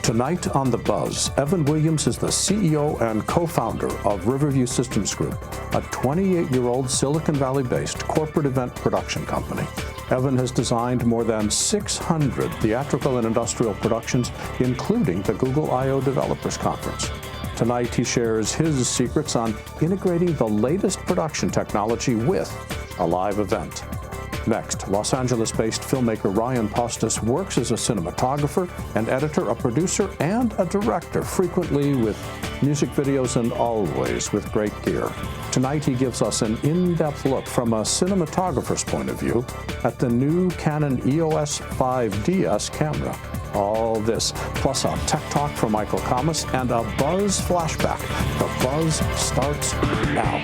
Tonight on The Buzz, Evan Williams is the CEO and co-founder of Riverview Systems Group, a 28-year-old Silicon Valley-based corporate event production company. Evan has designed more than 600 theatrical and industrial productions, including the Google I/O Developers Conference. Tonight, he shares his secrets on integrating the latest production technology with a live event. Next, Los Angeles-based filmmaker Ryan Postas works as a cinematographer, an editor, a producer, and a director, frequently with music videos and always with great gear. Tonight, he gives us an in-depth look from a cinematographer's point of view at the new Canon EOS 5DS camera. All this, plus a tech talk from Michael Kamas and a Buzz flashback. The Buzz starts now.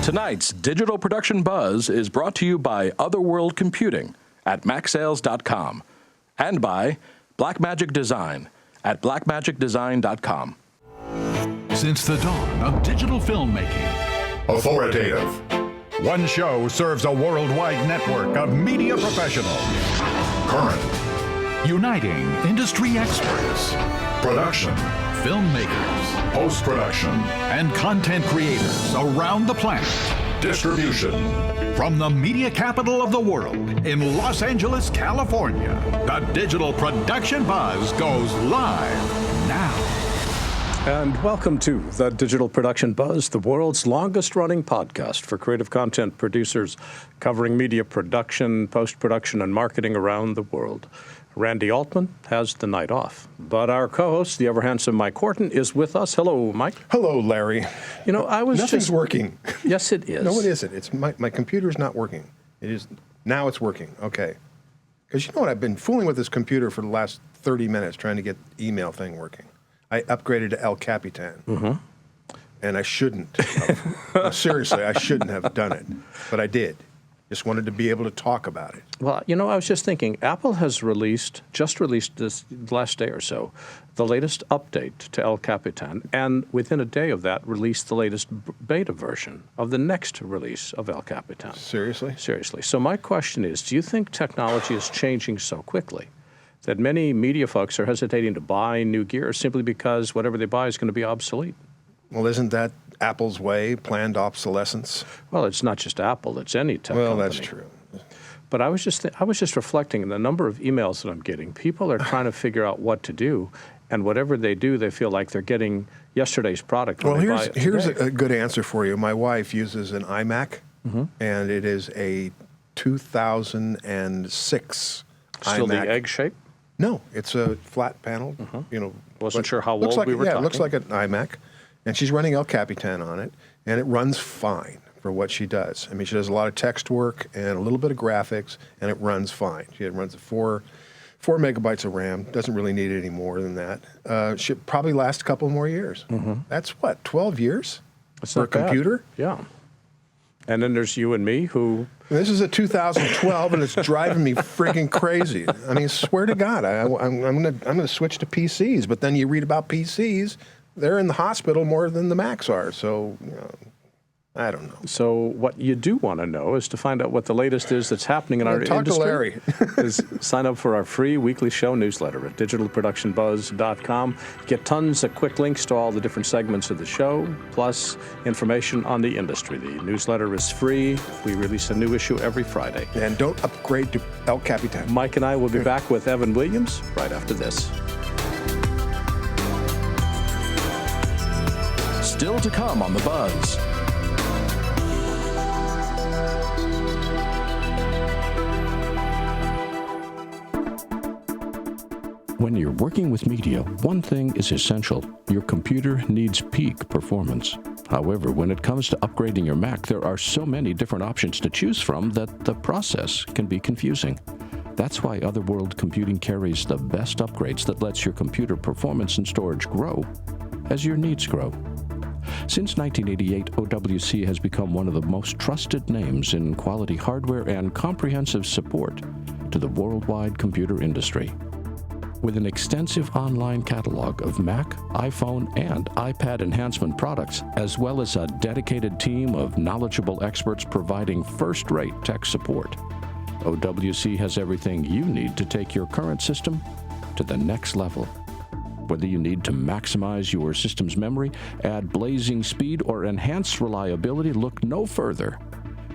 Tonight's Digital Production Buzz is brought to you by Otherworld Computing at MacSales.com and by Blackmagic Design at BlackMagicDesign.com. Since the dawn of digital filmmaking, authoritative. one show serves a worldwide network of media professionals. Current. Uniting industry experts, Production. filmmakers, Post-production. and content creators around the planet. Distribution. From the media capital of the world in Los Angeles, California, the Digital Production Buzz goes live now. And welcome to the Digital Production Buzz, the world's longest-running podcast for creative content producers covering media production, post-production, and marketing around the world. Randy Altman has the night off, but our co-host, the ever-handsome Mike Horton, is with us. Hello, Mike. Hello, Larry. You know, Nothing's working. Yes, it is. No, it isn't. It's my computer's not working. It is now. It's working. Okay. Because you know what? I've been fooling with this computer for the last 30 minutes trying to get the email thing working. I upgraded to El Capitan, and I shouldn't have. No, seriously, I shouldn't have done it, but I did. Just wanted to be able to talk about it. Well, you know, I was just thinking, Apple has just released this last day or so, the latest update to El Capitan, and within a day of that, released the latest beta version of the next release of El Capitan. Seriously? Seriously. So my question is, do you think technology is changing so quickly that many media folks are hesitating to buy new gear simply because whatever they buy is going to be obsolete? Well, isn't that Apple's way, planned obsolescence? Well, it's not just Apple, it's any tech Well, company. that's true. But I was just reflecting on the number of emails that I'm getting. People are trying to figure out what to do, and whatever they do, they feel like they're getting yesterday's product when Well, they buy it here's today. a good answer for you. My wife uses an iMac, and it is a 2006 Still iMac. the egg shape? No, it's a flat panel. You know, Wasn't but sure how looks old like, we were yeah, talking. it looks like an iMac, and she's running El Capitan on it, and it runs fine for what she does. I mean, she does a lot of text work and a little bit of graphics, and it runs fine. She runs at 4 megabytes of RAM. Doesn't really need any more than that. Should probably last a couple more years. That's what, 12 years It's for a not bad. computer? Yeah. And then there's you and me who... This is a 2012, and it's driving me freaking crazy. I mean, swear to God, I'm gonna switch to PCs. But then you read about PCs, they're in the hospital more than the Macs are. So, you know, I don't know. So what you do want to know is to find out what the latest is that's happening in our Talk industry. to Larry. is sign up for our free weekly show newsletter at digitalproductionbuzz.com. Get tons of quick links to all the different segments of the show, plus information on the industry. The newsletter is free. We release a new issue every Friday. And don't upgrade to El Capitan. Mike and I will be back with Evan Williams right after this. Still to come on The Buzz. When you're working with media, one thing is essential. Your computer needs peak performance. However, when it comes to upgrading your Mac, there are so many different options to choose from that the process can be confusing. That's why Otherworld Computing carries the best upgrades that lets your computer performance and storage grow as your needs grow. Since 1988, OWC has become one of the most trusted names in quality hardware and comprehensive support to the worldwide computer industry. With an extensive online catalog of Mac, iPhone, and iPad enhancement products, as well as a dedicated team of knowledgeable experts providing first-rate tech support, OWC has everything you need to take your current system to the next level. Whether you need to maximize your system's memory, add blazing speed, or enhance reliability, look no further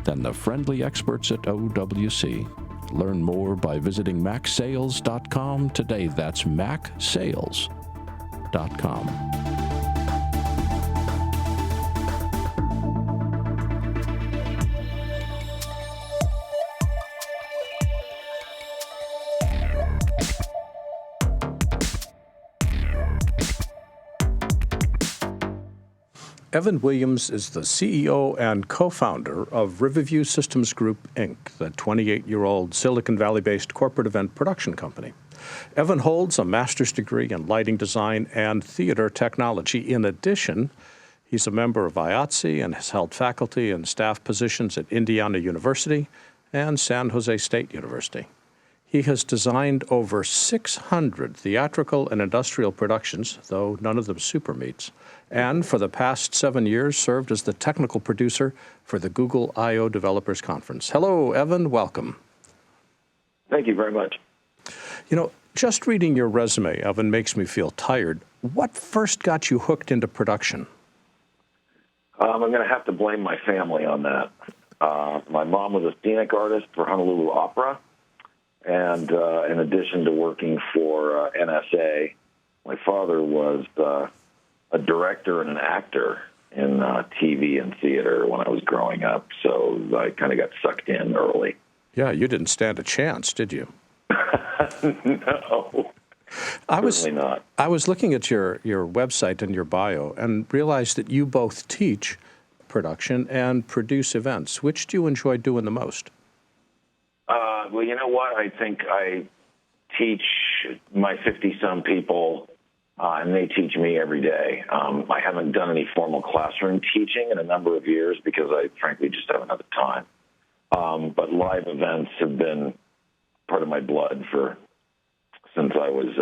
than the friendly experts at OWC. Learn more by visiting macsales.com today. That's macsales.com. Evan Williams is the CEO and co-founder of Riverview Systems Group, Inc., the 28-year-old Silicon Valley-based corporate event production company. Evan holds a master's degree in lighting design and theater technology. In addition, he's a member of IATSE and has held faculty and staff positions at Indiana University and San Jose State University. He has designed over 600 theatrical and industrial productions, though none of them super meets, and for the past 7 years served as the technical producer for the Google I/O Developers Conference. Hello, Evan. Welcome. Thank you very much. You know, just reading your resume, Evan, makes me feel tired. What first got you hooked into production? I'm going to have to blame my family on that. My mom was a scenic artist for Honolulu Opera. And in addition to working for NSA, my father was a director and an actor in TV and theater when I was growing up. So I kind of got sucked in early. Yeah, you didn't stand a chance, did you? No, certainly not. I was looking at your website and your bio and realized that you both teach production and produce events. Which do you enjoy doing the most? Well, you know what? I think I teach my 50-some people, and they teach me every day. I haven't done any formal classroom teaching in a number of years because I frankly just haven't had the time. But live events have been part of my blood since I was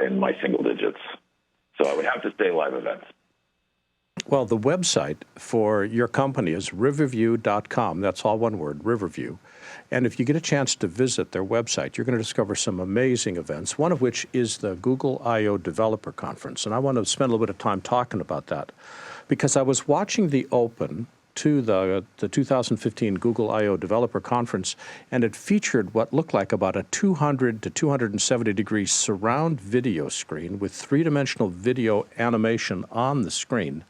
in my single digits. So I would have to say live events. Well, the website for your company is riverview.com. That's all one word, Riverview. And if you get a chance to visit their website, you're going to discover some amazing events, one of which is the Google I/O Developer Conference. And I want to spend a little bit of time talking about that because I was watching the open to the 2015 Google I/O Developer Conference, and it featured what looked like about a 200 to 270-degree surround video screen with three-dimensional video animation on the screen.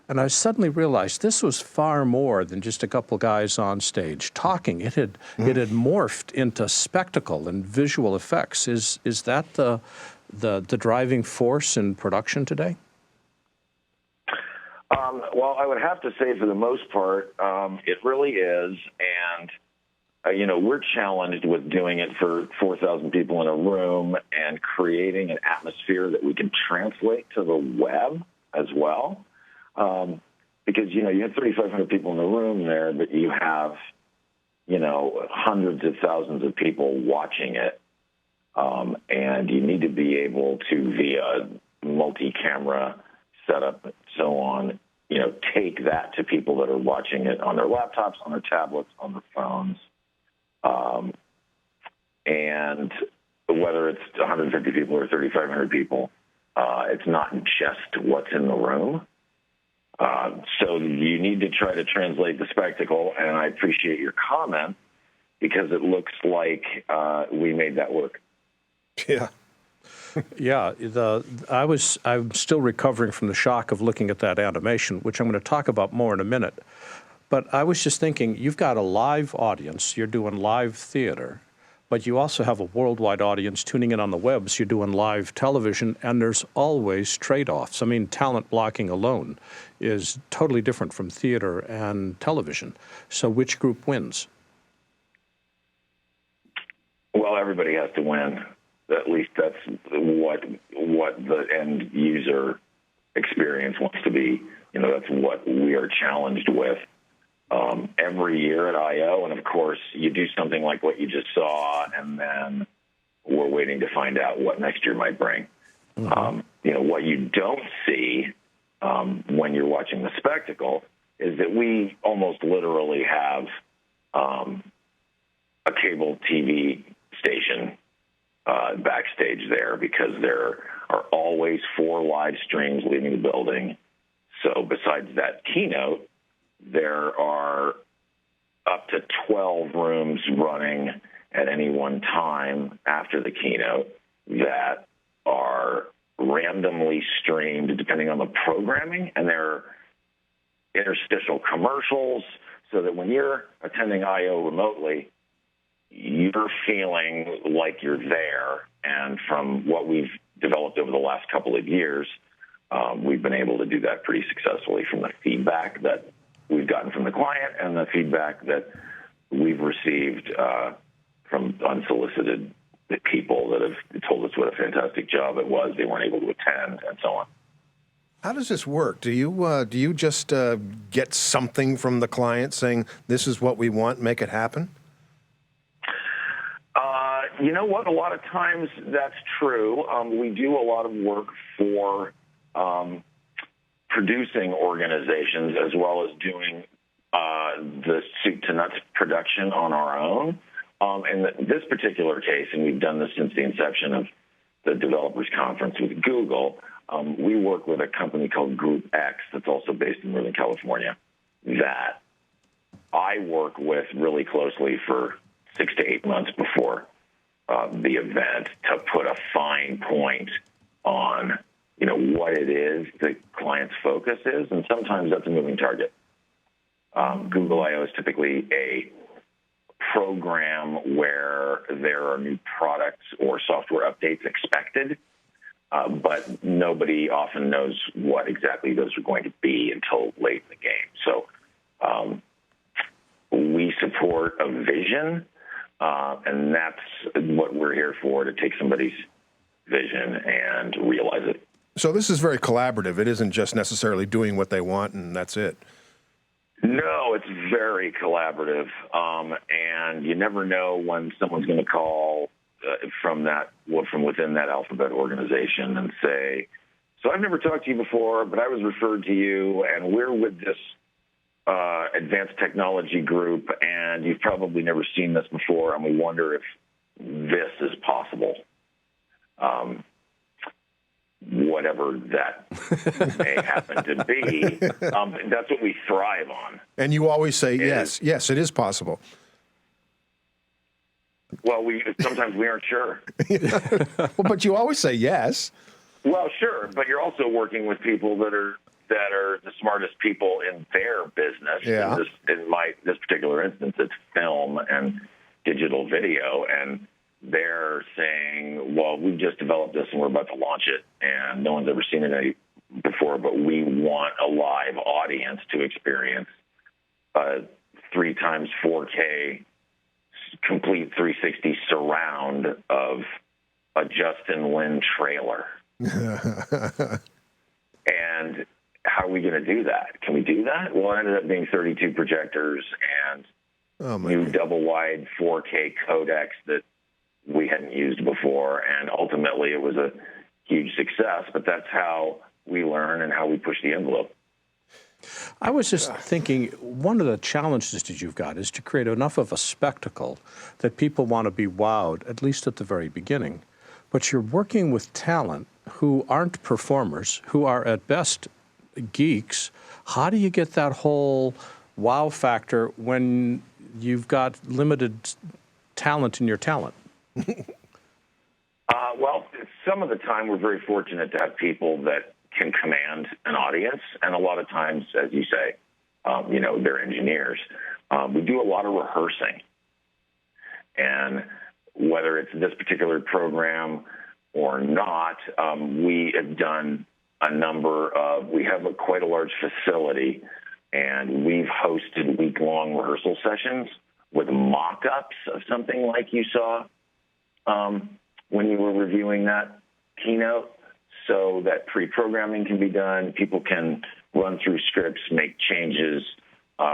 And I suddenly realized this was far more than just a couple guys on stage talking. It had morphed into spectacle and visual effects. Is that the driving force in production today? Well, I would have to say for the most part, it really is. And, we're challenged with doing it for 4,000 people in a room and creating an atmosphere that we can translate to the web as well. Because, you have 3,500 people in the room there, but you have, hundreds of thousands of people watching it. And you need to be able to, via multi-camera setup and so on, take that to people that are watching it on their laptops, on their tablets, on their phones. And whether it's 150 people or 3,500 people, it's not just what's in the room. So you need to try to translate the spectacle, and I appreciate your comment because it looks like we made that work. Yeah. Yeah, I'm still recovering from the shock of looking at that animation, which I'm going to talk about more in a minute. But I was just thinking, you've got a live audience, you're doing live theater, but you also have a worldwide audience tuning in on the web, so you're doing live television, and there's always trade-offs. I mean, talent blocking alone is totally different from theater and television. So which group wins? Well, everybody has to win. At least that's what the end user experience wants to be. That's what we are challenged with every year at I/O. And, of course, you do something like what you just saw, and then we're waiting to find out what next year might bring. Mm-hmm. What you don't see when you're watching the spectacle is that we almost literally have a cable TV station backstage there because there are always 4 live streams leaving the building. So besides that keynote, there are up to 12 rooms running at any one time after the keynote that are randomly streamed depending on the programming, and there are interstitial commercials so that when you're attending I.O. remotely, you're feeling like you're there. And from what we've developed over the last couple of years, we've been able to do that pretty successfully from the feedback that we've gotten from the client and the feedback that we've received from unsolicited people that have told us what a fantastic job it was. They weren't able to attend and so on. How does this work? Do you just get something from the client saying, this is what we want, make it happen? You know what? A lot of times that's true. We do a lot of work for producing organizations as well as doing the soup to nuts production on our own. In this particular case, and we've done this since the inception of the Developers Conference with Google, we work with a company called Group X that's also based in Northern California that I work with really closely for 6 to 8 months before the event to put a fine point on, what it is the client's focus is, and sometimes that's a moving target. Google I/O is typically a program where there are new products or software updates expected, but nobody often knows what exactly those are going to be until late in the game. So we support a vision, and that's what we're here for, to take somebody's vision and realize it. So this is very collaborative. It isn't just necessarily doing what they want and that's it. No, it's very collaborative, and you never know when someone's going to call from within that Alphabet organization and say, so I've never talked to you before, but I was referred to you, and we're with this advanced technology group, and you've probably never seen this before, and we wonder if this is possible. Whatever that may happen to be, that's what we thrive on. And you always say, yes, it is possible. Well, sometimes we aren't sure. Well, but you always say yes. Well, sure, but you're also working with people that are the smartest people in their business. Yeah. In this particular instance, it's film and digital video, and they're saying, well, we've just developed this and we're about to launch it, and no one's ever seen it before, but we want a live audience to experience 3x 4K complete 360 surround of a Justin Lin trailer. And how are we going to do that? Can we do that? Well, it ended up being 32 projectors and new double-wide 4K codecs that we hadn't used before, and ultimately it was a huge success, but that's how we learn and how we push the envelope. I was just thinking, one of the challenges that you've got is to create enough of a spectacle that people want to be wowed, at least at the very beginning. But you're working with talent who aren't performers, who are at best geeks. How do you get that whole wow factor when you've got limited talent in your talent? Well, some of the time we're very fortunate to have people that can command an audience, and a lot of times, as you say, they're engineers. We do a lot of rehearsing, and whether it's this particular program or not, we have done we have quite a large facility, and we've hosted week-long rehearsal sessions with mock-ups of something like you saw when you were reviewing that keynote, so that pre-programming can be done. People can run through scripts, make changes,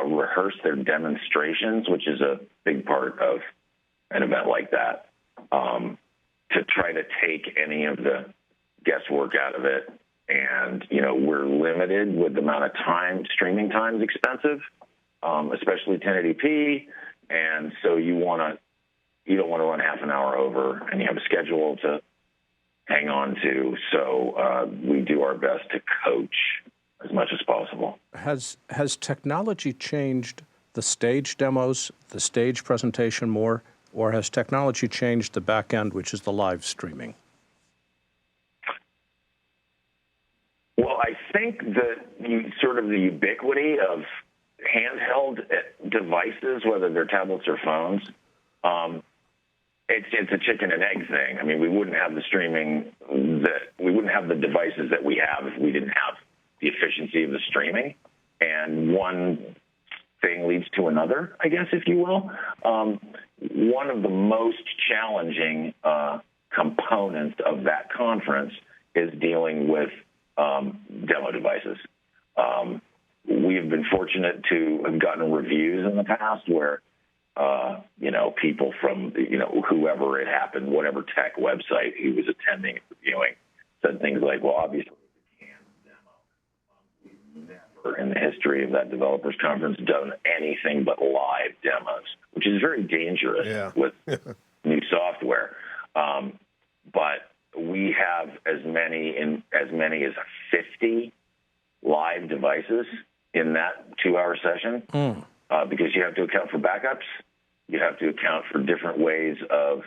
rehearse their demonstrations, which is a big part of an event like that, to try to take any of the guesswork out of it. And, we're limited with the amount of time. Streaming time is expensive, especially 1080p. And so you don't want to run half an hour over, and you have a schedule to hang on to. So we do our best to coach as much as possible. Has technology changed the stage demos, the stage presentation more, or has technology changed the back end, which is the live streaming? Well, I think that sort of the ubiquity of handheld devices, whether they're tablets or phones, it's a chicken and egg thing. I mean, we wouldn't have the streaming we wouldn't have the devices that we have if we didn't have the efficiency of the streaming. And one thing leads to another, I guess, if you will. One of the most challenging components of that conference is dealing with demo devices. We have been fortunate to have gotten reviews in the past where, people from, whoever it happened, whatever tech website who was attending and reviewing, said things like, well, obviously we can't demo. We've never in the history of that developers conference done anything but live demos, which is very dangerous with new software. But we have as many as 50 live devices in that 2-hour session because you have to account for backups. You have to account for different ways of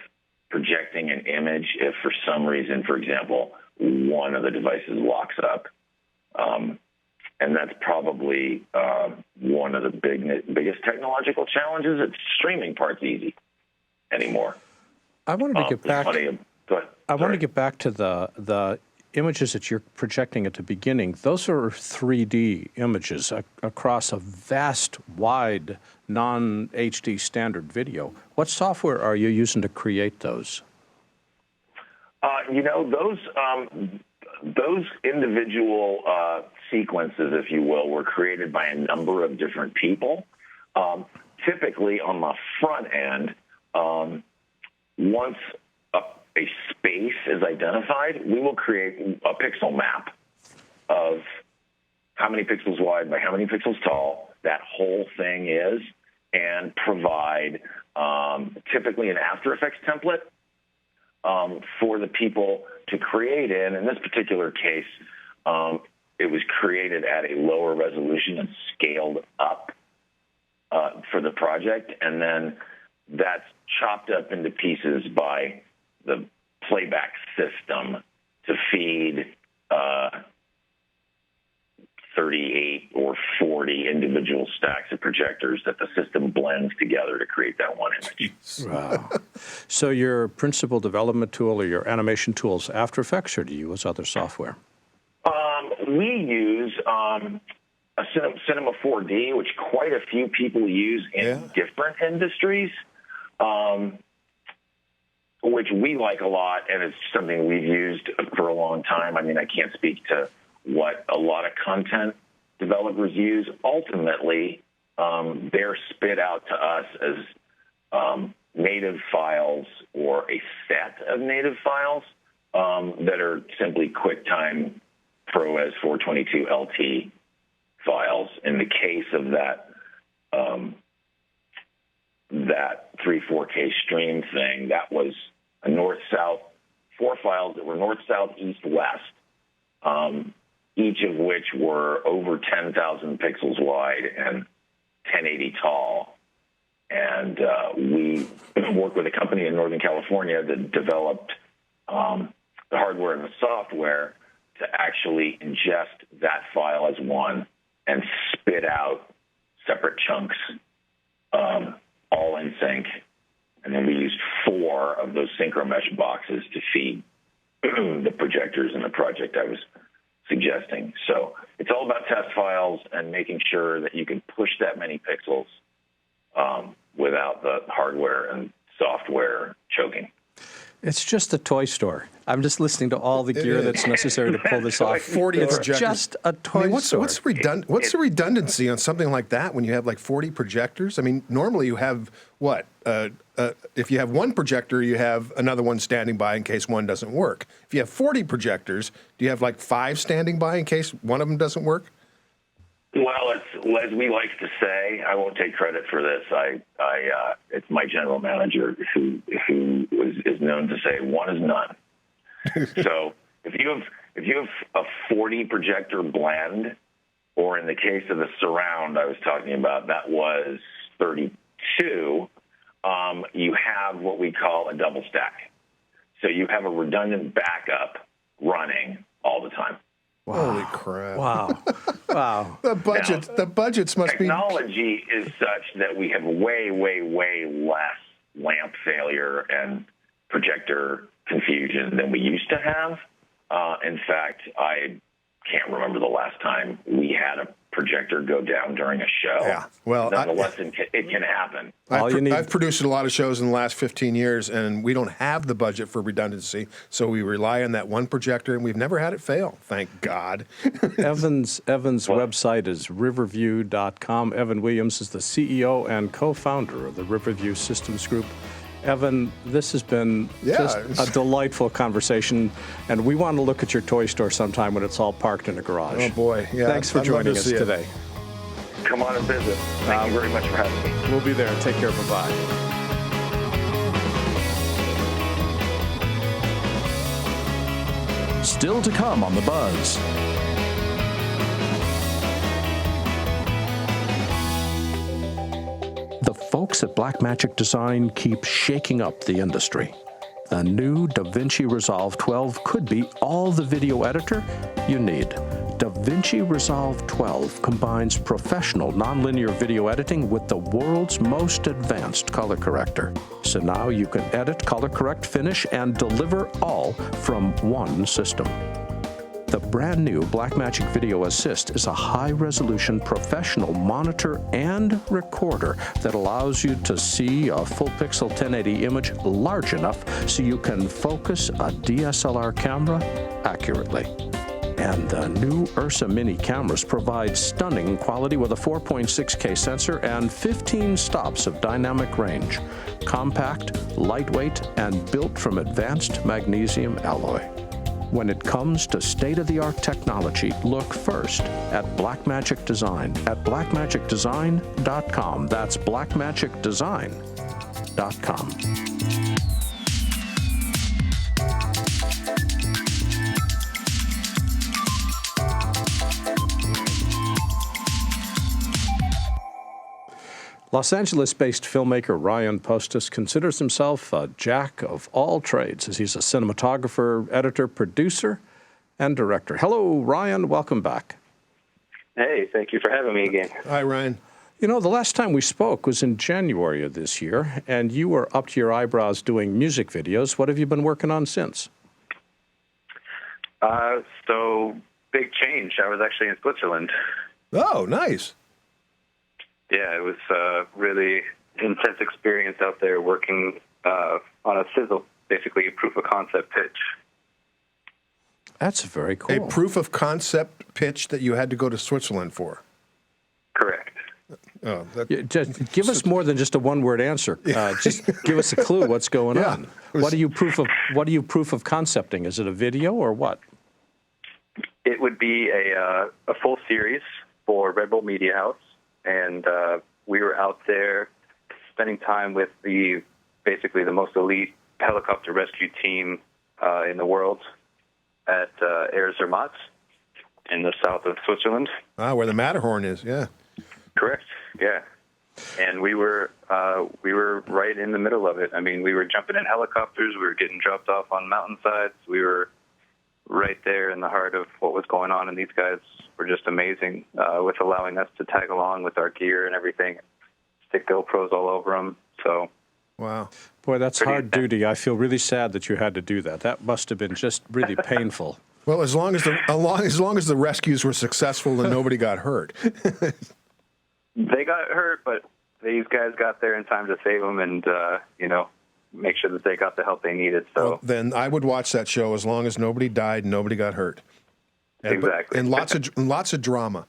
projecting an image if for some reason, for example, one of the devices locks up. And that's probably one of the biggest technological challenges. It's streaming part's easy anymore. I wanted to get back. I want to get back to the images that you're projecting at the beginning. Those are 3D images across a vast, wide, non-HD standard video. What software are you using to create those? Those individual sequences, if you will, were created by a number of different people. Typically, on the front end, once a space is identified, we will create a pixel map of how many pixels wide by how many pixels tall that whole thing is, and provide typically an After Effects template for the people to create in. In this particular case, it was created at a lower resolution and scaled up for the project, and then that's chopped up into pieces by the playback system to feed 38 or 40 individual stacks of projectors that the system blends together to create that one image. Wow. So your principal development tool or your animation tool is After Effects, or do you use other software? We use a Cinema 4D, which quite a few people use in different industries, which we like a lot, and it's something we've used for a long time. I mean, I can't speak to what a lot of content developers use. Ultimately, they're spit out to us as native files or a set of native files that are simply QuickTime ProRes 422 LT files. In the case of that 3-4K stream thing, that was a north-south, 4 files that were north, south, east, west, each of which were over 10,000 pixels wide and 1080 tall. And we worked with a company in Northern California that developed the hardware and the software to actually ingest that file as one and spit out separate chunks, all in sync. And then we used 4 of those synchro mesh boxes to feed the projectors in the project I was suggesting. So it's all about test files and making sure that you can push that many pixels without the hardware and software choking. It's just a toy store. I'm just listening to all the gear that's necessary to pull this off. 40 It's projectors. just a toy store. What's the redundancy on something like that when you have like 40 projectors? I mean, normally you have what? If you have one projector, you have another one standing by in case one doesn't work. If you have 40 projectors, do you have like 5 standing by in case one of them doesn't work? Well, as we like to say, I won't take credit for this. It's my general manager who is known to say one is none. So if you have a 40 projector blend, or in the case of the surround I was talking about, that was 32, you have what we call a double stack. So you have a redundant backup running all the time. Wow. Holy crap. Wow. Wow. The budgets must be... Technology is such that we have way, way, way less lamp failure and projector confusion than we used to have. In fact, I can't remember the last time we had a projector go down during a show. Yeah, well, nonetheless, it can happen. I've produced a lot of shows in the last 15 years, and we don't have the budget for redundancy, so we rely on that one projector, and we've never had it fail, thank God. Evan's website is riverview.com. Evan Williams is the CEO and co-founder of the Riverview Systems Group. Evan, this has been just a delightful conversation, and we want to look at your toy store sometime when it's all parked in a garage. Oh, boy. Yeah, Thanks for joining us today. Come on and visit. Thank you very much for having me. We'll be there. Take care. Bye-bye. Still to come on The Buzz. The folks at Blackmagic Design keep shaking up the industry. The new DaVinci Resolve 12 could be all the video editor you need. DaVinci Resolve 12 combines professional nonlinear video editing with the world's most advanced color corrector. So now you can edit, color correct, finish, and deliver all from one system. The brand new Blackmagic Video Assist is a high-resolution professional monitor and recorder that allows you to see a full-pixel 1080 image large enough so you can focus a DSLR camera accurately. And the new Ursa Mini cameras provide stunning quality with a 4.6K sensor and 15 stops of dynamic range. Compact, lightweight, and built from advanced magnesium alloy. When it comes to state-of-the-art technology, look first at Blackmagic Design at blackmagicdesign.com. That's blackmagicdesign.com. Los Angeles-based filmmaker Ryan Postas considers himself a jack of all trades, as he's a cinematographer, editor, producer, and director. Hello, Ryan. Welcome back. Hey, thank you for having me again. Hi, Ryan. You know, the last time we spoke was in January of this year, and you were up to your eyebrows doing music videos. What have you been working on since? So, big change. I was actually in Switzerland. Oh, nice. Yeah, it was a really intense experience out there working on a sizzle, basically a proof of concept pitch. That's very cool. A proof of concept pitch that you had to go to Switzerland for. Correct. Oh, just give us more than just a one-word answer. Just give us a clue what's going on. What are you proof of concepting? Is it a video or what? It would be a full series for Red Bull Media House. And we were out there spending time with basically the most elite helicopter rescue team in the world at Air Zermatt in the south of Switzerland. Ah, where the Matterhorn is, yeah. Correct, yeah. And we were right in the middle of it. I mean, we were jumping in helicopters. We were getting dropped off on mountainsides. We were right there in the heart of what was going on, and these guys were just amazing with allowing us to tag along with our gear and everything, stick GoPros all over them. So, wow, boy, that's hard duty. I feel really sad that you had to do that. That must have been just really painful. Well, as long as the rescues were successful and nobody got hurt. They got hurt, but these guys got there in time to save them, and make sure that they got the help they needed. So well, then I would watch that show as long as nobody died, nobody got hurt. Exactly. And lots of drama.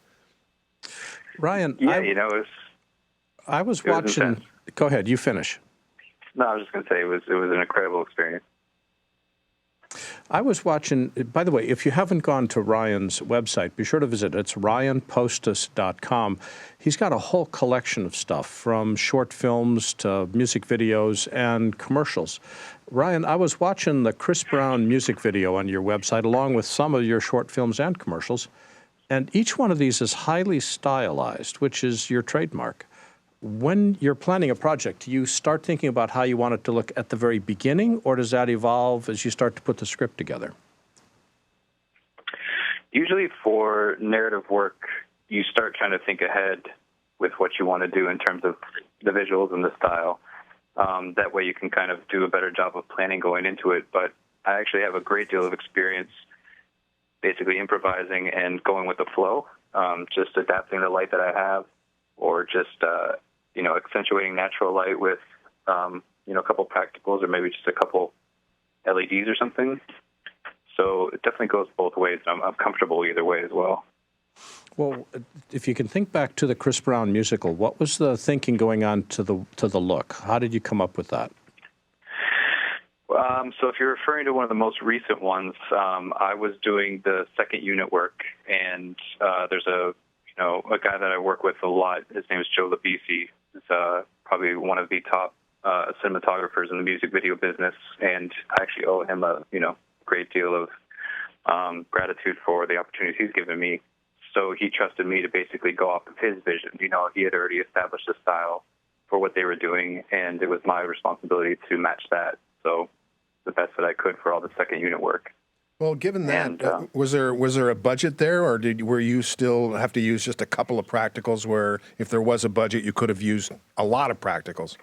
Ryan, I was watching. Go ahead, you finish. No, I was just going to say it was an incredible experience. I was watching, by the way, if you haven't gone to Ryan's website, be sure to visit. It's ryanpostas.com. He's got a whole collection of stuff, from short films to music videos and commercials. Ryan, I was watching the Chris Brown music video on your website, along with some of your short films and commercials, and each one of these is highly stylized, which is your trademark. When you're planning a project, do you start thinking about how you want it to look at the very beginning, or does that evolve as you start to put the script together? Usually for narrative work, you start trying to think ahead with what you want to do in terms of the visuals and the style. That way you can kind of do a better job of planning going into it. But I actually have a great deal of experience basically improvising and going with the flow, just adapting the light that I have, or just accentuating natural light with, a couple practicals, or maybe just a couple LEDs or something. So it definitely goes both ways. I'm comfortable either way as well. Well, if you can think back to the Chris Brown musical, what was the thinking going on to the look? How did you come up with that? So if you're referring to one of the most recent ones, I was doing the second unit work, and there's a guy that I work with a lot. His name is Joe Labisi. He's probably one of the top cinematographers in the music video business, and I actually owe him a great deal of gratitude for the opportunities he's given me. So he trusted me to basically go off of his vision. He had already established a style for what they were doing, and it was my responsibility to match that. So the best that I could for all the second unit work. Well, given that, was there a budget there, or were you still have to use just a couple of practicals where if there was a budget, you could have used a lot of practicals?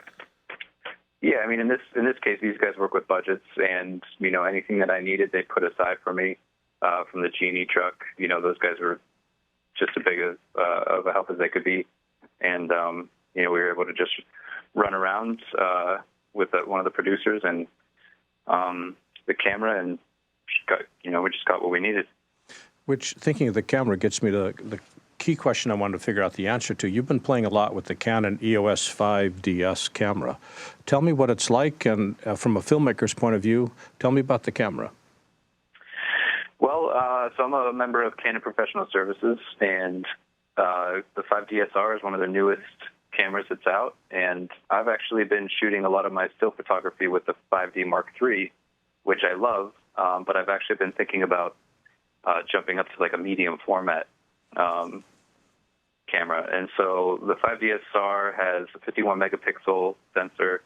Yeah, I mean, in this case, these guys work with budgets, and anything that I needed, they put aside for me. From the Genie truck, those guys were just as big of a help as they could be, and we were able to just run around with one of the producers and the camera, and we just got what we needed. Which, thinking of the camera, gets me to the key question I wanted to figure out the answer to. You've been playing a lot with the Canon EOS 5DS camera. Tell me what it's like, and from a filmmaker's point of view, tell me about the camera. Well, so I'm a member of Canon Professional Services, and the 5DSR is one of the newest cameras that's out, and I've actually been shooting a lot of my still photography with the 5D Mark III, which I love, but I've actually been thinking about jumping up to like a medium format camera. And so the 5DSR has a 51 megapixel sensor,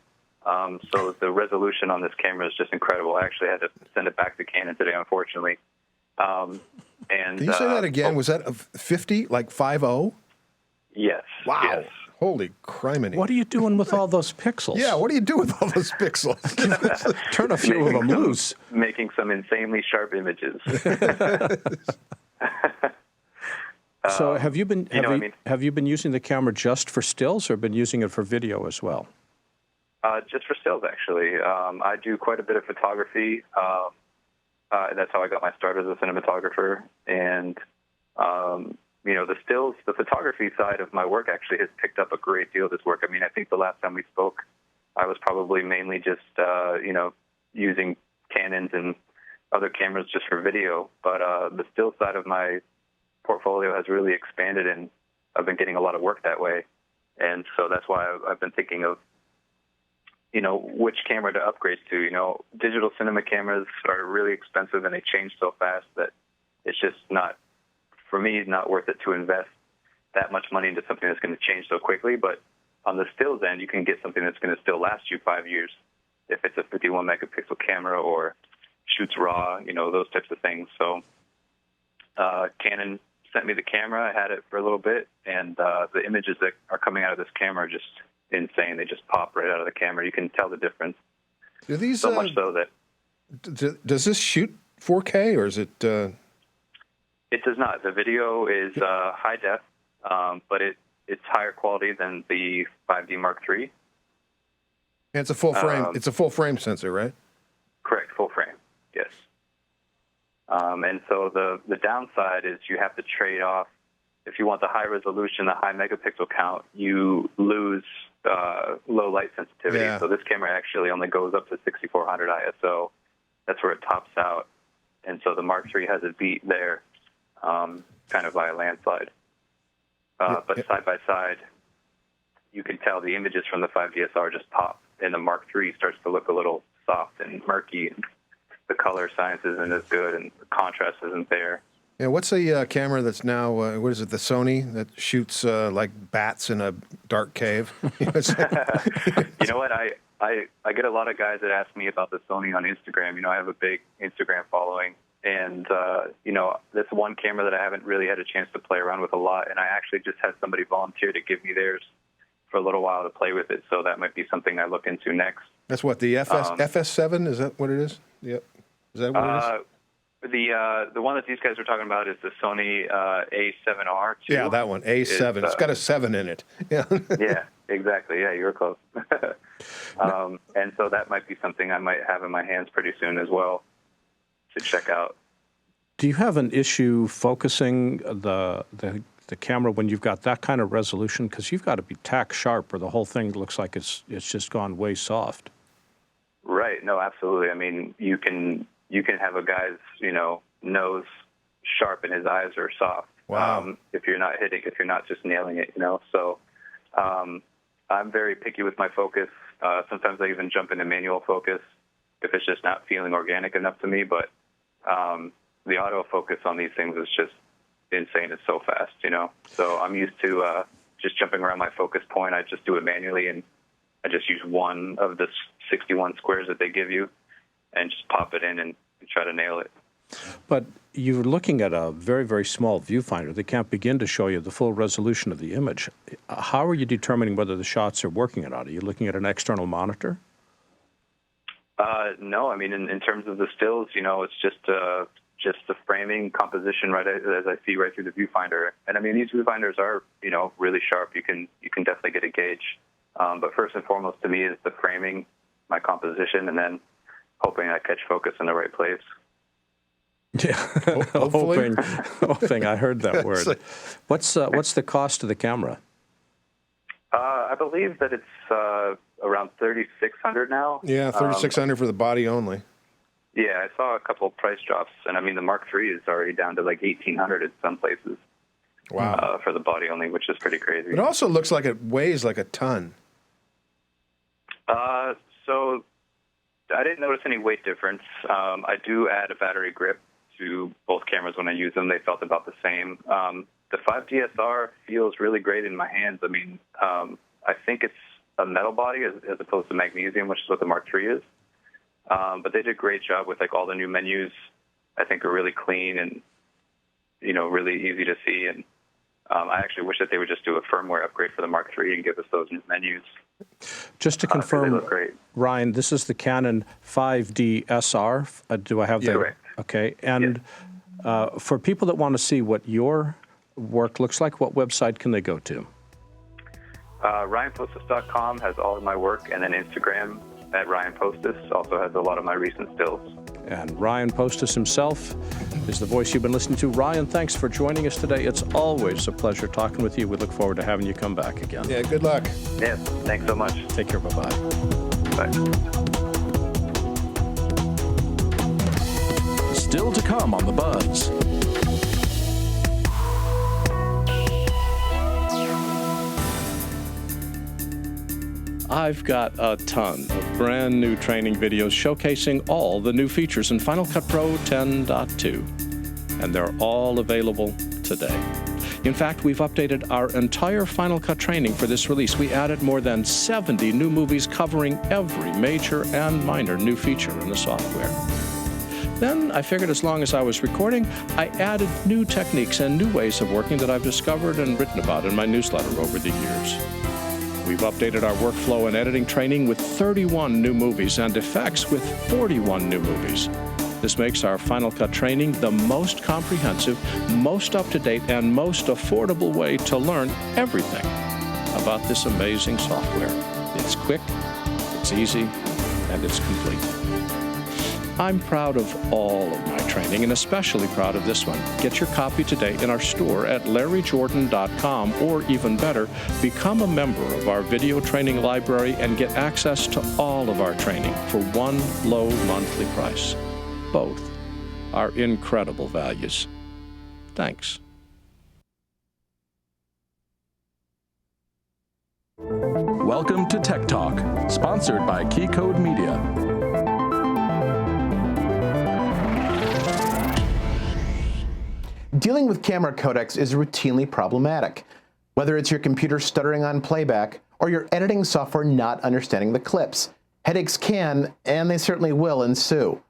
so the resolution on this camera is just incredible. I actually had to send it back to Canon today, unfortunately. And can you say that again? Was that a 50, like 5.0? Yes. Wow. Yes. Holy criminy. What are you doing with all those pixels? Yeah, what do you do with all those pixels? Turn a few of them loose. Making some insanely sharp images. So have you been using the camera just for stills, or been using it for video as well? Just for stills, actually. I do quite a bit of photography. That's how I got my start as a cinematographer. And, the stills, the photography side of my work actually has picked up a great deal of this work. I mean, I think the last time we spoke, I was probably mainly just, using Canons and other cameras just for video. But the still side of my portfolio has really expanded, and I've been getting a lot of work that way. And so that's why I've been thinking of, which camera to upgrade to. Digital cinema cameras are really expensive, and they change so fast that it's just not, for me, not worth it to invest that much money into something that's going to change so quickly. But on the stills end, you can get something that's going to still last you 5 years if it's a 51 megapixel camera or shoots RAW, those types of things. So Canon sent me the camera. I had it for a little bit, and the images that are coming out of this camera are just insane. They just pop right out of the camera. You can tell the difference. Do these, so much so that... Does this shoot 4K, or is it... It does not. The video is high def, but it's higher quality than the 5D Mark III. And it's a full frame. It's a full frame sensor, right? Correct, full frame. Yes. And so the downside is you have to trade off. If you want the high resolution, the high megapixel count, you lose low light sensitivity. Yeah. So this camera actually only goes up to 6400 ISO, that's where it tops out. And so the Mark III has a beat there, kind of by a landslide. But side by side, you can tell the images from the 5DSR just pop, and the Mark III starts to look a little soft and murky, and the color science isn't as good, and the contrast isn't there. Yeah, what's a camera that's now, what is it, the Sony that shoots like bats in a dark cave? You know what? I get a lot of guys that ask me about the Sony on Instagram. You know, I have a big Instagram following. And, you know, this one camera that I haven't really had a chance to play around with a lot. And I actually just had somebody volunteer to give me theirs for a little while to play with it. So that might be something I look into next. That's what, the FS7? Is that what it is? Yep. Is that what it is? The one that these guys are talking about is the Sony A7R. Yeah, that one, A7. It's got a 7 in it. Yeah. Yeah, exactly. Yeah, you were close. And so that might be something I might have in my hands pretty soon as well to check out. Do you have an issue focusing the camera when you've got that kind of resolution? Because you've got to be tack sharp, or the whole thing looks like it's just gone way soft. Right. No, absolutely. I mean, you can have a guy's, you know, nose sharp and his eyes are soft. Wow. If you're not just nailing it, you know. So I'm very picky with my focus. Sometimes I even jump into manual focus if it's just not feeling organic enough to me. But the autofocus on these things is just insane. It's so fast, you know. So I'm used to just jumping around my focus point. I just do it manually, and I just use one of the 61 squares that they give you and just pop it in and try to nail it. But you're looking at a very, very small viewfinder. They can't begin to show you the full resolution of the image. How are you determining whether the shots are working or not? Are you looking at an external monitor? No, I mean, in terms of the stills, you know, it's just the framing composition, right, as I see right through the viewfinder. And I mean, these viewfinders are, you know, really sharp. You can definitely get a gauge. But first and foremost to me is the framing, my composition, and then hoping I catch focus in the right place. Yeah, hoping. I heard that word. What's the cost of the camera? I believe that it's around $3,600 now. Yeah, $3,600 for the body only. Yeah, I saw a couple of price drops, and I mean the Mark III is already down to like $1,800 in some places. Wow. For the body only, which is pretty crazy. It also looks like it weighs like a ton. So I didn't notice any weight difference. I do add a battery grip to both cameras when I use them. They felt about the same. The 5DSR feels really great in my hands. I mean, I think it's a metal body as opposed to magnesium, which is what the Mark III is. But they did a great job with like all the new menus. I think are really clean and, you know, really easy to see. And I actually wish that they would just do a firmware upgrade for the Mark III and give us those new menus. Just to confirm, they look great. Ryan, this is the Canon 5DSR. Do I have that? Right. Okay. And for people that want to see what your work looks like, what website can they go to? RyanPostas.com has all of my work, and then Instagram at Ryan Postas also has a lot of my recent stills. And Ryan Postas himself is the voice you've been listening to. Ryan, thanks for joining us today. It's always a pleasure talking with you. We look forward to having you come back again. Yeah, good luck. Yes, thanks so much. Take care. Bye-bye. Bye. Still to come on The Buzz. I've got a ton of brand new training videos showcasing all the new features in Final Cut Pro 10.2, and they're all available today. In fact, we've updated our entire Final Cut training for this release. We added more than 70 new movies covering every major and minor new feature in the software. Then I figured as long as I was recording, I added new techniques and new ways of working that I've discovered and written about in my newsletter over the years. We've updated our workflow and editing training with 31 new movies and effects with 41 new movies. This makes our Final Cut training the most comprehensive, most up-to-date, and most affordable way to learn everything about this amazing software. It's quick, it's easy, and it's complete. I'm proud of all of my training, and especially proud of this one. Get your copy today in our store at larryjordan.com, or even better, become a member of our video training library and get access to all of our training for one low monthly price. Both are incredible values. Thanks. Welcome to Tech Talk, sponsored by Keycode Media. Dealing with camera codecs is routinely problematic, whether it's your computer stuttering on playback or your editing software not understanding the clips. Headaches can, and they certainly will, ensue.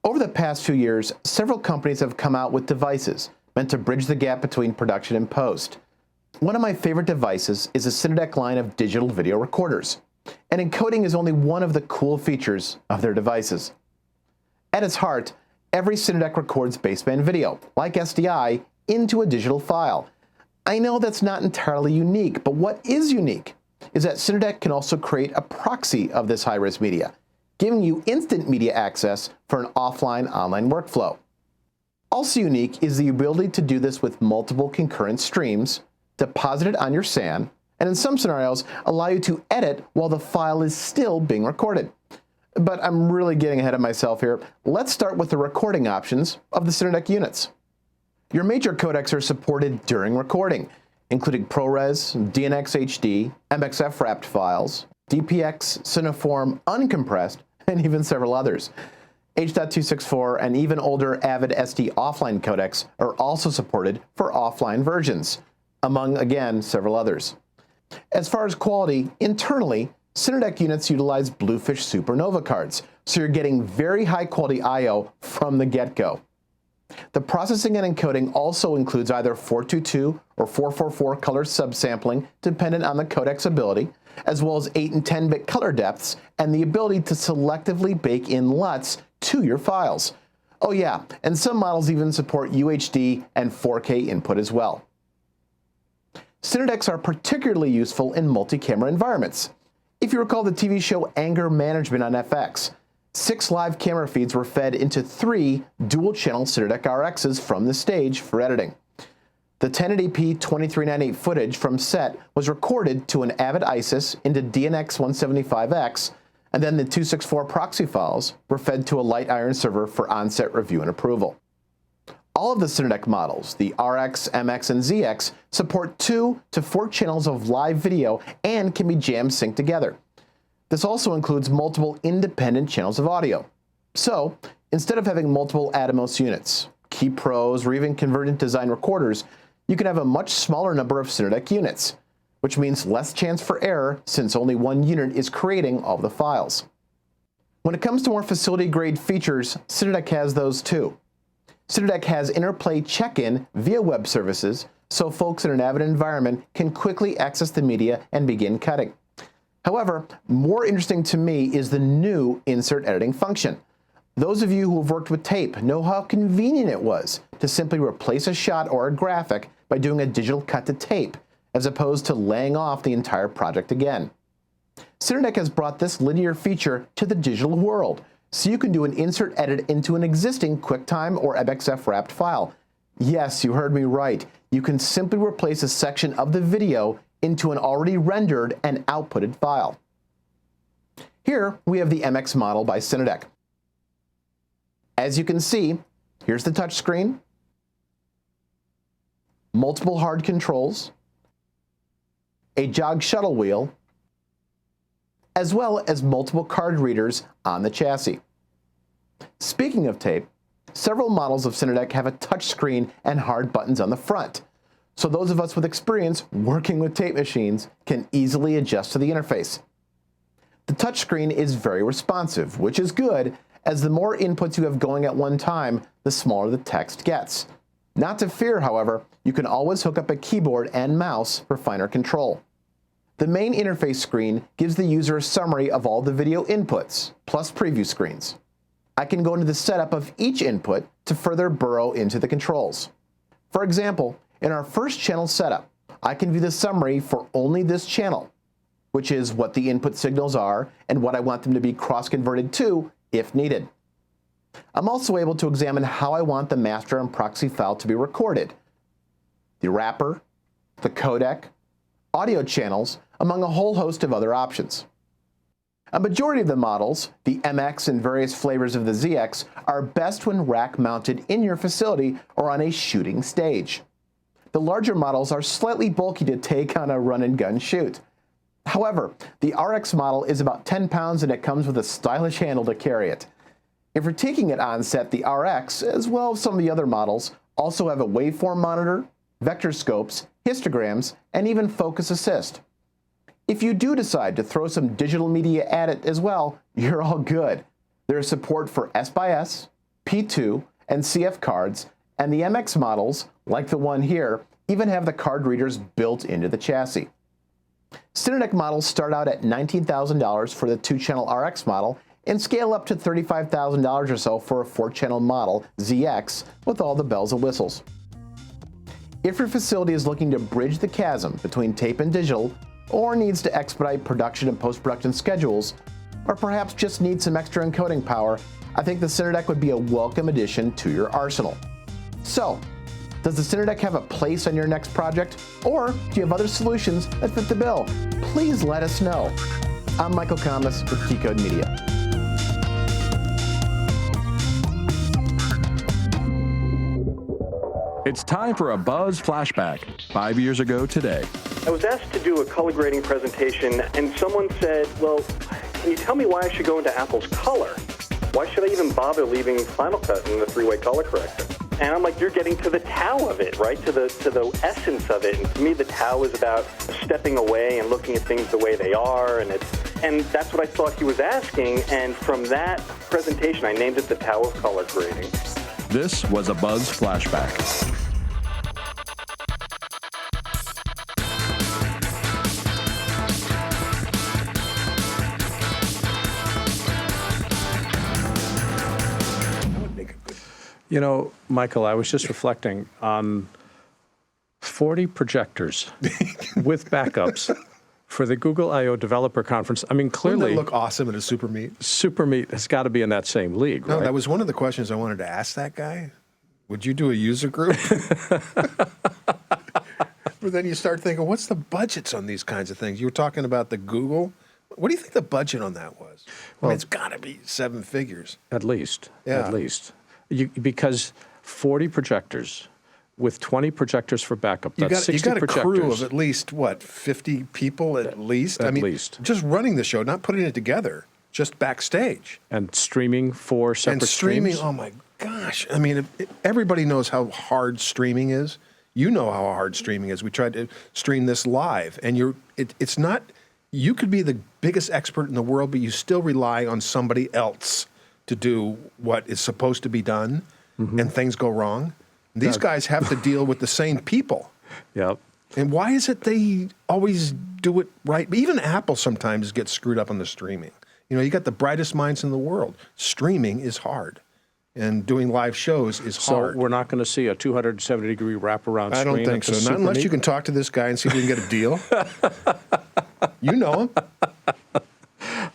Over the past few years, several companies have come out with devices meant to bridge the gap between production and post. One of my favorite devices is the Cinedec line of digital video recorders, and encoding is only one of the cool features of their devices. At its heart, every Cinedec records baseband video, like SDI, into a digital file. I know that's not entirely unique, but what is unique is that Cinedec can also create a proxy of this high-res media, giving you instant media access for an offline-online workflow. Also unique is the ability to do this with multiple concurrent streams, deposit it on your SAN, and in some scenarios, allow you to edit while the file is still being recorded. But I'm really getting ahead of myself here. Let's start with the recording options of the Cinedec units. Your major codecs are supported during recording, including ProRes, DNX HD, MXF wrapped files, DPX, Cineform, uncompressed, and even several others. H.264 and even older Avid SD offline codecs are also supported for offline versions, among, again, several others. As far as quality, internally, Cinedec units utilize Bluefish Supernova cards, so you're getting very high-quality I/O from the get-go. The processing and encoding also includes either 422 or 444 color subsampling, dependent on the codec's ability, as well as 8 and 10-bit color depths, and the ability to selectively bake in LUTs to your files. Oh yeah, and some models even support UHD and 4K input as well. Cinedecs are particularly useful in multi-camera environments. If you recall the TV show Anger Management on FX, 6 live camera feeds were fed into 3 dual-channel Cinedec RXs from the stage for editing. The 1080p 2398 footage from set was recorded to an Avid ISIS into DNX 175X, and then the 264 proxy files were fed to a light iron server for on-set review and approval. All of the Cinedec models, the RX, MX, and ZX, support 2 to 4 channels of live video and can be jam synced together. This also includes multiple independent channels of audio. So, instead of having multiple Atomos units, Key Pros, or even convergent design recorders, you can have a much smaller number of Cinedec units, which means less chance for error since only one unit is creating all the files. When it comes to more facility-grade features, Cinedec has those too. Cinedec has interplay check-in via web services, so folks in an Avid environment can quickly access the media and begin cutting. However, more interesting to me is the new insert editing function. Those of you who have worked with tape know how convenient it was to simply replace a shot or a graphic by doing a digital cut to tape, as opposed to laying off the entire project again. Cinedec has brought this linear feature to the digital world, so you can do an insert edit into an existing QuickTime or MXF wrapped file. Yes, you heard me right. You can simply replace a section of the video into an already rendered and outputted file. Here we have the MX model by Cinedec. As you can see, here's the touchscreen, multiple hard controls, a jog shuttle wheel, as well as multiple card readers on the chassis. Speaking of tape, several models of Cinedec have a touchscreen and hard buttons on the front, so those of us with experience working with tape machines can easily adjust to the interface. The touchscreen is very responsive, which is good, as the more inputs you have going at one time, the smaller the text gets. Not to fear, however, you can always hook up a keyboard and mouse for finer control. The main interface screen gives the user a summary of all the video inputs, plus preview screens. I can go into the setup of each input to further burrow into the controls. For example, in our first channel setup, I can view the summary for only this channel, which is what the input signals are and what I want them to be cross-converted to if needed. I'm also able to examine how I want the master and proxy file to be recorded, the wrapper, the codec, audio channels, among a whole host of other options. A majority of the models, the MX and various flavors of the ZX, are best when rack-mounted in your facility or on a shooting stage. The larger models are slightly bulky to take on a run-and-gun shoot. However, the RX model is about 10 pounds and it comes with a stylish handle to carry it. If you're taking it on set, the RX, as well as some of the other models, also have a waveform monitor, vector scopes, histograms, and even focus assist. If you do decide to throw some digital media at it as well, you're all good. There is support for S/S, P2, and CF cards, and the MX models, like the one here, even have the card readers built into the chassis. Cinedeck models start out at $19,000 for the 2-channel RX model and scale up to $35,000 or so for a 4-channel model, ZX, with all the bells and whistles. If your facility is looking to bridge the chasm between tape and digital, or needs to expedite production and post-production schedules, or perhaps just needs some extra encoding power, I think the Cinedeck would be a welcome addition to your arsenal. So, does the Cinedeck have a place on your next project? Or do you have other solutions that fit the bill? Please let us know. I'm Michael Kamas with T-Code Media. It's time for a BuZZ flashback, 5 years ago today. I was asked to do a color grading presentation, and someone said, well, can you tell me why I should go into Apple's color? Why should I even bother leaving Final Cut in the 3-way color corrector? And I'm like, you're getting to the Tao of it, right? To the essence of it. And to me, the Tao is about stepping away and looking at things the way they are, and that's what I thought he was asking. And from that presentation, I named it the Tao of color grading. This was a BuZZ flashback. You know, Michael, I was just reflecting on 40 projectors with backups for the Google I/O Developer Conference. I mean, clearly, Wouldn't that look awesome at a Super Meet? Super Meet has got to be in that same league, No, right? that was one of the questions I wanted to ask that guy. Would you do a user group? But then you start thinking, what's the budgets on these kinds of things? You were talking about the Google. What do you think the budget on that was? I mean, it's got to be 7 figures. At least. Yeah. At least. Because 40 projectors with 20 projectors for backup, that's 60 you got a projectors. crew of at least, 50 people at least? At least. Just running the show, not putting it together, just backstage. And streaming 4 separate And streaming, streams. oh my gosh. I mean, everybody knows how hard streaming is. You know how hard streaming is. We tried to stream this live, and it's not, you could be the biggest expert in the world, but you still rely on somebody else to do what is supposed to be done, and things go wrong. These guys have to deal with the same people. Yep. And why is it they always do it right? Even Apple sometimes gets screwed up on the streaming. You know, you got the brightest minds in the world. Streaming is hard, and doing live shows is hard. So we're not going to see a 270-degree wraparound screen. I don't think so. Not unless you can talk to this guy and see if we can get a deal. You know him.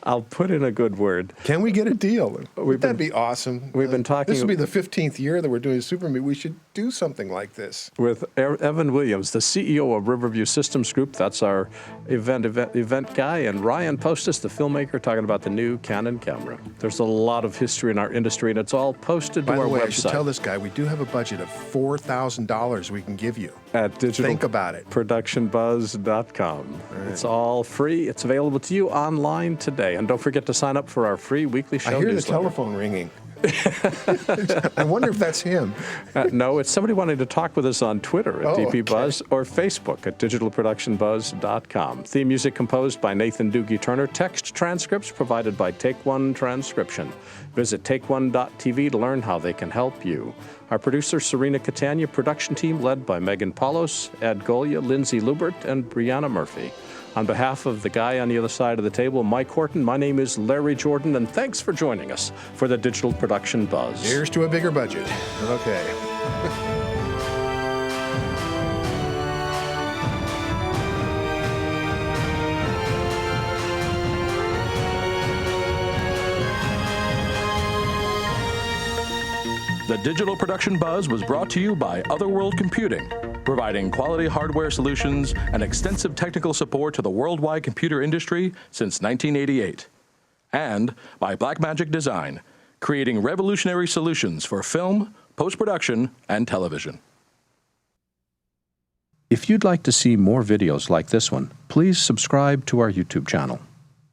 I'll put in a good word. Can we get a deal? That'd be awesome. We've been talking. This will be the 15th year that we're doing Super Meet. We should do something like this. With Evan Williams, the CEO of Riverview Systems Group. That's our event guy. And Ryan Postas, the filmmaker, talking about the new Canon camera. There's a lot of history in our industry, and it's all posted to By our the way, website. I should tell this guy, we do have a budget of $4,000 we can give you. At Think about it. digitalproductionbuzz.com. It's all free. It's available to you online today. And don't forget to sign up for our free weekly show I hear newsletter. the telephone ringing. I wonder if that's him. No, it's somebody wanting to talk with us on Twitter at Oh, DPBuzz or Facebook at digitalproductionbuzz.com. Theme music composed by Nathan Doogie Turner. Text transcripts provided by Take One Transcription. Visit takeone.tv to learn how they can help you. Our producer, Serena Catania. Production team led by Megan Paulos, Ed Golia, Lindsay Lubert, and Brianna Murphy. On behalf of the guy on the other side of the table, Mike Horton, my name is Larry Jordan, and thanks for joining us for the Digital Production Buzz. Here's to a bigger budget. Okay. The Digital Production Buzz was brought to you by Otherworld Computing, providing quality hardware solutions and extensive technical support to the worldwide computer industry since 1988. And by Blackmagic Design, creating revolutionary solutions for film, post-production, and television. If you'd like to see more videos like this one, please subscribe to our YouTube channel.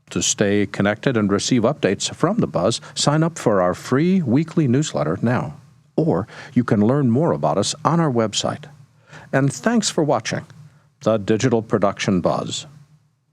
To stay connected and receive updates from the BuZZ, sign up for our free weekly newsletter now. Or you can learn more about us on our website. And thanks for watching the Digital Production BuZZ.